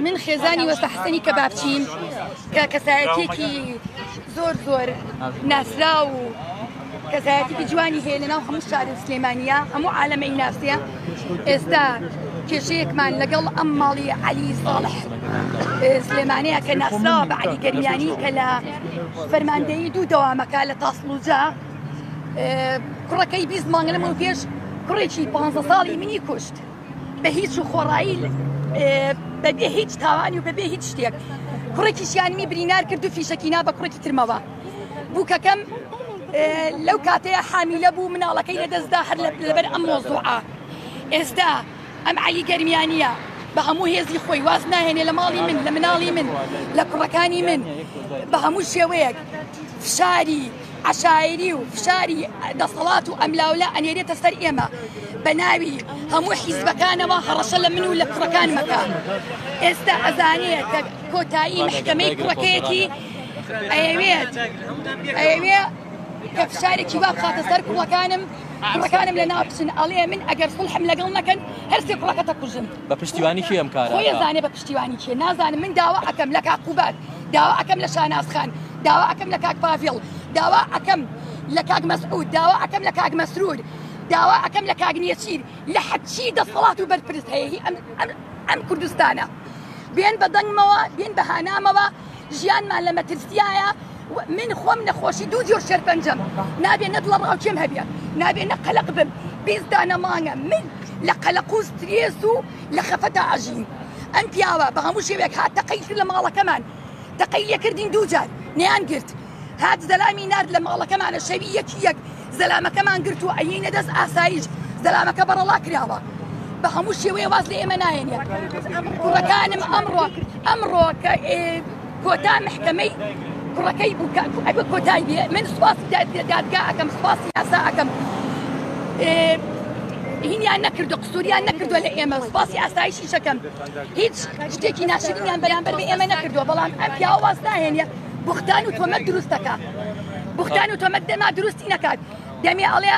من خێزانی وەستا حەسەنی کەبابچیم کە کەسایەتێکی زۆر ناسرا و کەسایەتێکی جوانی هەیە لەناو هەموو شاری سلێمانیە، هەموو عالەمەی ناسیە. ئێستا کێشەیەکمان لەگەڵ ئەم ماڵی عەلی ساڵح سلێمانەیە کە ناسراوە بە عەلی گەرمیانی کە لە فەرماندەیی دوو دەوامەکە لە تاسڵوجا کوڕەکەی 20 مانگ لەمەوە پێش کوڕێکی 15 ساڵی منی کوشت بە هیچ و خۆڕایی بەبێ هیچ تاوانی و بەبێ هیچ شتێک. کوڕێکیشیانمی برینار کرد و فیشەکی نا بە کوڕێکی ترمەوە. بووکەکەم لەو کاتەیە حامیلە بوو، مناڵەکەی لەدەستدا هەر لەبەر ئەم مۆزوعە. ئێستا ئەم عەلی گەرمیانیە بە هەموو هێزی خۆی واز ناهێنێ لە ماڵی من، لە مناڵی من، لە کوڕەکانی من، بە هەموو شێوەیەک فشاری عشایری و فشاری دەسەڵات و ئەملاولا ئەنێرێتە سەر ئێمە بە ناوی هەموو حیزبەکانەوە هەڕەشە لە من و لە کوڕەکانمەکە. ئێستا ئەزانەیە کە کۆتایی محکەمەی کوڕەکەیەتی ئەیەوێ کە فشارێکی وا بخاتە سەر کوڕەکانم لە ناو بچن. ئەڵێ من ئەگەر سڵحم لەگەڵ نەکەن هەرسێ کوڕەکەتە کوژم. بە پشتیوانی کێ ئەم کارە؟ خۆی ئەزانێ بە پشتیوانی کێ. نازانم. من داوا ئەکەم لە کاک قوبات، داوا ئەکەم لە شانازخان، داوا ئەکەم لە کاک پاڤێڵ، داوا ئەکەم لە کاک مەسعود، داوا ئەکەم لە کاک مەسرور، داوا ئەکەم لە کاک نێچیر. لە حەچی دەسەڵات و بەرپرس هەیە ئەم کوردستانە. بێن بە دەنگمەوە، بێن بە هانامەوە، ژیانمان لە مەترسیایە. من خۆم نەخۆشی دوو جۆر شەرپەنجەم، نابێ نە دڵە ڕاوچێم هەبێ، نابێ نە قەلق بم، 20 دانە مانگە من لە قەلق و سترێس و لە خەفەتە ئاژین. ئەم پیاوە بە هەموو شێوێک هات تەقەی کرد لە ماڵەکەمان، تەقەی لێکردین دوو جار نەیان گرت. هات زەلامی نارد لە ماڵەکەمانە شەوی یەک زەلامەکەمان گرت و ئەیینە دەست ئاسایش زەلامەکە بەڕەڵا کراوە. بە هەموو شێوەیە واز لە ئێمە نایێنێ. کوڕەکانم ئەمڕۆ کە کۆتا محکەمەی کوڕەکەی بوو کۆتای بێ، من سوپاسی دادگا ئەەکەم، سوپاسی یاسا ئەەکەم. هینیان نەکردو، قسووریان نەکردووە لە ئێمە، سوپاسی ئاسایشی شەکەم. هیچ شتێکی ناشرینیان بەرامبەر بە ئێمە نەکردووە. بەڵام ئەم پیاوە واز ناهێنێ بوختان و تۆمەت دروست دەکات. بوختان و تۆمەت دەما دروستی نەکات. دەمێ ئەڵێ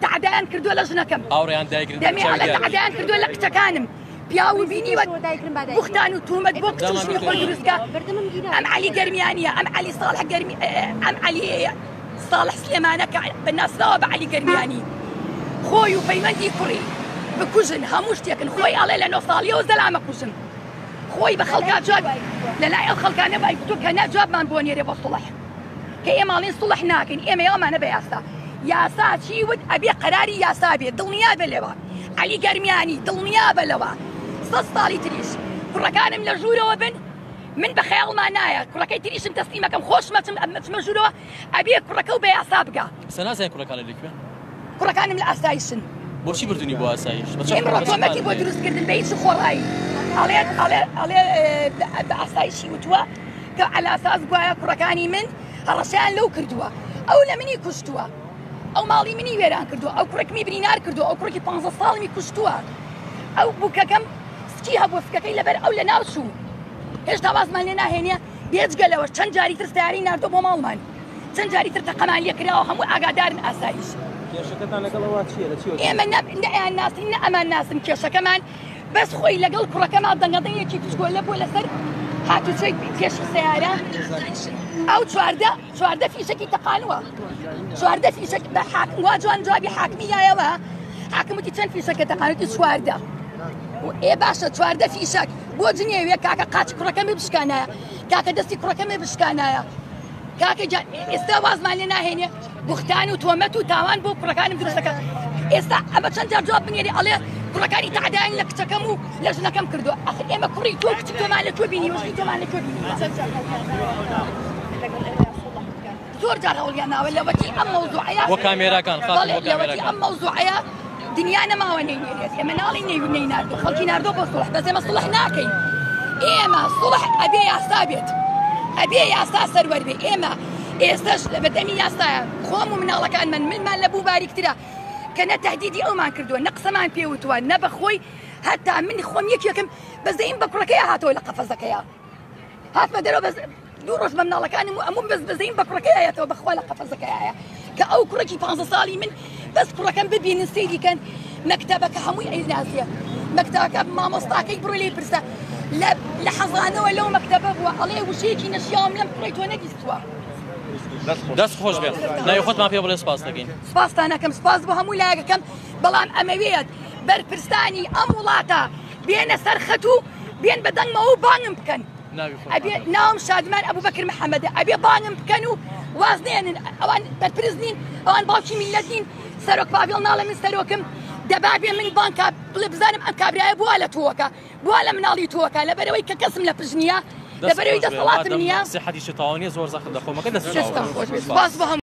تەعدایان کردووە لە ژنەکەم، دەمێ ئەڵێ تەعدایان کردووە لە کچەکانم. پیاو بینیوە بوختان و تومەت بۆ کچوشنی خۆی دروستکە. ئەم عەلی گەرمیانیە، ئەم عەلی ساڵح گەرمی، ئەم عەلی ساڵح سلێمانە کە بەناسراوە بە عەلی گەرمیانی خۆی و پەیوەندی کوڕی بکوژن، هەموو شتێکن. خۆی ئەڵێ لە 9 ساڵیەوە زەلامە کوژن. خۆی بە خەڵکا جواب لەلای ئەو خەڵکانە بایکتۆ کە ناجوابمان بۆ نێرێ بۆ سڵح، کە ئێماڵین سڵح ناکەین. ئێمە ئەومانە بە یاسا. یاسا چی وت؟ ئەبێ قەراری یاسا بێت. دڵنیا بە لەوە عەلی گەرمیانی، دڵنیا بە لەوە. 100 ساڵی تریش کوڕەکانم لە ژوورەوە بن، من بە خەیاڵمان نایە کوڕەکەی تریشم تەسلیمەکەم، خۆشمەچمە ژوورەوە. ئەبێ کوڕەکە و بە یاسا بکە. سەنازای کوڕەکانە لەکوێن؟ کوڕەکانم لە ئاسایشن. بۆچی بردونی بۆ ئاسایش؟ ئێمڕۆ تۆمەتی بۆ دروستکردن بە هیچ خۆڕایی. ئەڵێ بە ئاسایشی وتووە کە ئەلاساس گوایە کوڕەکانی من هەڕەشیان لەو کردووە، ئەو لە منی کوشتووە، ئەو ماڵی منی وێران کردووە، ئەو کوڕێکمی برینار کردووە، ئەو کوڕێکی 15 ساڵمی کوشتووە. ئەو بووکەکەم سکی هەبووە فکەکەی لەبەر ئەو لە ناو چوو. هێشتا وازمان لێ ناهێنێ. بێجگەلەوە چەند جاری تر سیاری ناردۆ بۆ ماڵمان، چەند جاری تر تەقەمان لێکراوە. هەموو ئاگادارن ئاسایش. کێشەکەتان لەگەڵەوە چییە؟ لە چی ئێمە نەیان ناسین نە ئەمان ناسن. کێشەکەمان بەس خۆی لەگەڵ کوڕەکەمان دەنگەدەیەکی کچکۆلە بۆ لەسەر هاتوچەی پێشی سیارە. ئەو چواردە فیشەکی تەقانوە، 14 فیشەک بە حاکم وا جوان جوابی حاکمی دایەوە. حاکم وتی چەند فیشەکە تەقانوتی 14. ئێ باشە 14 فیشەک بۆ جنێوێ کاکە قاچ کوڕەکەمی بشکانایە، کاکە دەستی کوڕەکەمی بشکانایە. کاکە ئێستا وازمان لێ ناهێنێ بوختان و تۆمەت و تاوان بۆ کوڕەکانم دروستەکە. ئێستا ئەمە چەند جار جواب بنێری ئەڵێ کوڕەکانی تەعدایان لە کچەکەم و لە ژنەکەم کردووە. ئەخ ئێمە کوڕی تۆ کچی تۆمان لەکوێ بینی، وەژنی تۆمان لەکوێ بینی؟ زۆر جار هەوڵیان ناوە لەوەتی ئەم مەوزوعەیە بۆ کامێراکان لەوەتی ئەم مەوزوعەیە دنیا نەماوە نەینێرێت. ئێمە ناڵی نەی ناردۆ، خەڵکی ناردۆ بۆ سڵح، بەس ئێمە سڵح ناکەین. ئێمە سڵح ئەبێ یاسا بێت، ئەبێ یاسا سەروەر بێ. ئێمە ئێستاش لە بەدەمی یاسایە. خۆم و مناڵەکانمان منمان لە بوو باریکترە کە نە تەهدیدی ئەومان کردووە، نە قسەمان پێوتووە، نە بەخۆی. هەتا من خۆم یەکێکم بەزەیم بە کوڕەکەیە هاتەوە لە قەفەزەکەیە، هاتمە دەرەوە بەس دوو ڕۆژ بە مناڵەکانم و ئەموم بەزەیم بە کوڕەکەیە هاتەوە بەخوا لە قەفەزەکەیە کە ئەو کوڕێکی 15 ساڵی من بەس کوڕەکەم ببینن سەیریکەن مەکتەبەکە هەمووی ئەیناسیە. مەکتەبەکە مامۆستاکەی بڕۆ لێ پرسە لە حەزانەوە لەو مەکتەبە بووە ئەڵێ وشەیەکی نەشیاوم لەم کوڕی تۆ نەگیستووە. دەست خۆش بێت ناوی خۆتمان پێ بڵێ سپاس دەکەین. سپاستان دەکەم سپاس بۆ هەموو لایەکەکەم بەڵام ئەمەوێت بەرپرسانی ئەم وڵاتە بێنە سەر خەت و بێن بەدەنگمەوە و بانگم بکەن. ئەبێ ناوم شادمان ئەبوبەکر محەممەدە ئەبێ بانگم بکەن و وازنێنن ئەوان بەرپرس نین ئەوان باوکی میلەت نین سەرۆک پاڤێڵ ناڵە من سەرۆکم دەبا بێ من بانکە بڵێ بزانم ئەم کابرایە بووە لە تۆکە بووە لە مناڵی تۆکە لەبەرەوەی کە کەسم لە پژ نییە لەبەرەوەی دەسەڵاتم نییە سێ حەدیثی تاوانیە زۆر زەخت دەخۆمەکە دەست سپاس بۆ هەموو